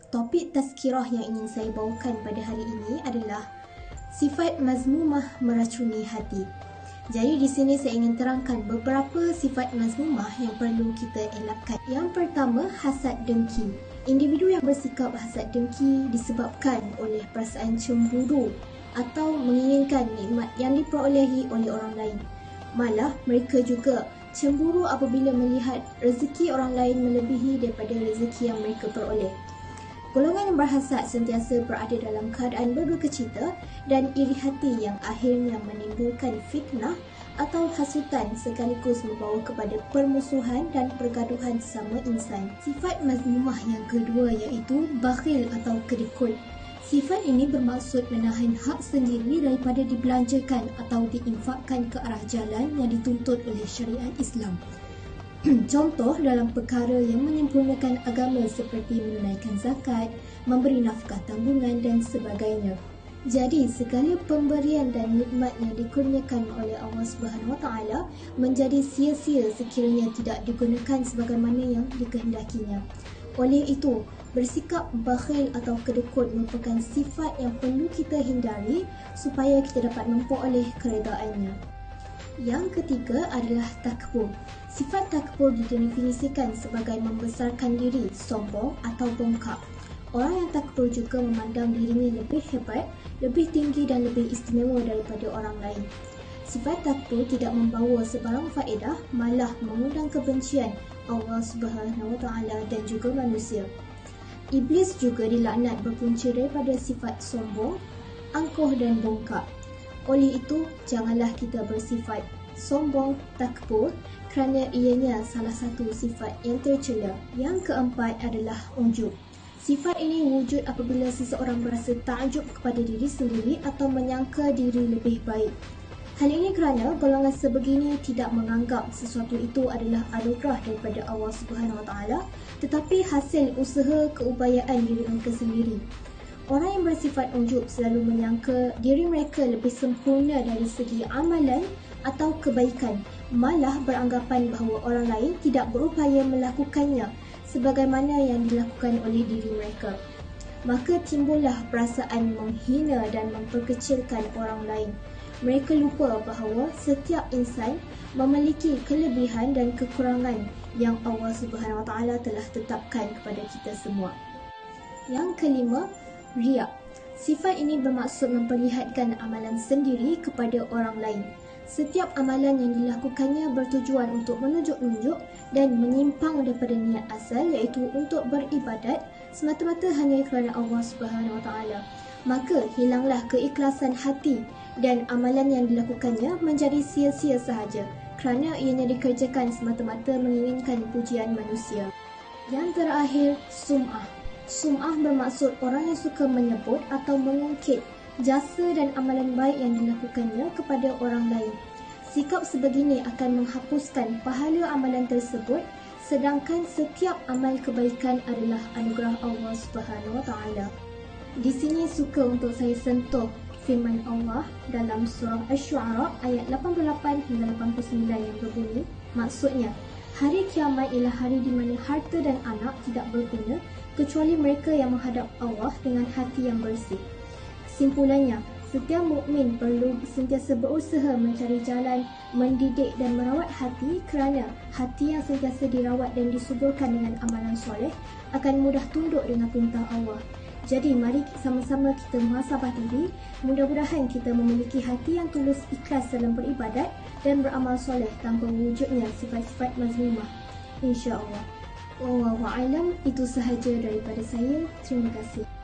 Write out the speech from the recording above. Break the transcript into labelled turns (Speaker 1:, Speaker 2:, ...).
Speaker 1: Topik tazkirah yang ingin saya bawakan pada hari ini adalah sifat mazmumah meracuni hati. Jadi di sini saya ingin terangkan beberapa sifat mazmumah yang perlu kita elakkan. Yang pertama, hasad dengki. Individu yang bersikap hasad dengki disebabkan oleh perasaan cemburu atau menginginkan nikmat yang diperolehi oleh orang lain. Malah mereka juga cemburu apabila melihat rezeki orang lain melebihi daripada rezeki yang mereka peroleh. Golongan yang berhasad sentiasa berada dalam keadaan berdukacita dan iri hati yang akhirnya menimbulkan fitnah atau hasutan sekaligus membawa kepada permusuhan dan pergaduhan sesama insan. Sifat mazmumah yang kedua iaitu bakhil atau kedekut. Sifat ini bermaksud menahan hak sendiri daripada dibelanjakan atau diinfakkan ke arah jalan yang dituntut oleh syariat Islam. Contoh dalam perkara yang menyempurnakan agama seperti menunaikan zakat, memberi nafkah tanggungan dan sebagainya. Jadi segala pemberian dan nikmat yang dikurniakan oleh Allah Subhanahu Wa Taala menjadi sia-sia sekiranya tidak digunakan sebagaimana yang dikehendakinya. Oleh itu, bersikap bakhil atau kedekut merupakan sifat yang perlu kita hindari supaya kita dapat memperoleh keredaannya. Yang ketiga adalah takbur. Sifat takbur didefinisikan sebagai membesarkan diri, sombong atau bongkak. Orang yang takbur juga memandang dirinya lebih hebat, lebih tinggi dan lebih istimewa daripada orang lain. Sifat takbur tidak membawa sebarang faedah, malah mengundang kebencian Allah Subhanahu Wa Taala dan juga manusia. Iblis juga dilaknat berpunca daripada sifat sombong, angkuh dan bongkak. Oleh itu, janganlah kita bersifat sombong, takbur kerana ianya salah satu sifat yang tercela. Yang keempat adalah ujub. Sifat ini wujud apabila seseorang berasa takjub kepada diri sendiri atau menyangka diri lebih baik. Hal ini kerana golongan sebegini tidak menganggap sesuatu itu adalah anugerah daripada Allah Subhanahu Wa Taala, tetapi hasil usaha keupayaan diri mereka sendiri. Orang yang bersifat ujub selalu menyangka diri mereka lebih sempurna dari segi amalan atau kebaikan, malah beranggapan bahawa orang lain tidak berupaya melakukannya sebagaimana yang dilakukan oleh diri mereka. Maka timbullah perasaan menghina dan memperkecilkan orang lain. Mereka lupa bahawa setiap insan memiliki kelebihan dan kekurangan yang Allah Subhanahu Wa Taala telah tetapkan kepada kita semua. Yang kelima, riya. Sifat ini bermaksud memperlihatkan amalan sendiri kepada orang lain. Setiap amalan yang dilakukannya bertujuan untuk menunjuk-nunjuk dan menyimpang daripada niat asal, iaitu untuk beribadat semata-mata hanya kerana Allah Subhanahu Wa Taala. Maka hilanglah keikhlasan hati dan amalan yang dilakukannya menjadi sia-sia sahaja kerana ianya dikerjakan semata-mata menginginkan pujian manusia. Yang terakhir, sum'ah. Sum'ah bermaksud orang yang suka menyebut atau mengungkit jasa dan amalan baik yang dilakukannya kepada orang lain. Sikap sebegini akan menghapuskan pahala amalan tersebut, sedangkan setiap amal kebaikan adalah anugerah Allah Subhanahu Wa Taala. Di sini suka untuk saya sentuh firman Allah dalam surah Asy-Syu'ara ayat 88 hingga 89 yang berbunyi, maksudnya, hari kiamat ialah hari di mana harta dan anak tidak berguna kecuali mereka yang menghadap Allah dengan hati yang bersih. Kesimpulannya, setiap mukmin perlu sentiasa berusaha mencari jalan, mendidik dan merawat hati kerana hati yang sentiasa dirawat dan disuburkan dengan amalan soleh akan mudah tunduk dengan perintah Allah. Jadi mari sama-sama kita muhasabah diri, mudah-mudahan kita memiliki hati yang tulus ikhlas dalam beribadat dan beramal soleh tanpa wujudnya sifat-sifat mazmumah. InsyaAllah. Wallahu a'lam, itu sahaja daripada saya. Terima kasih.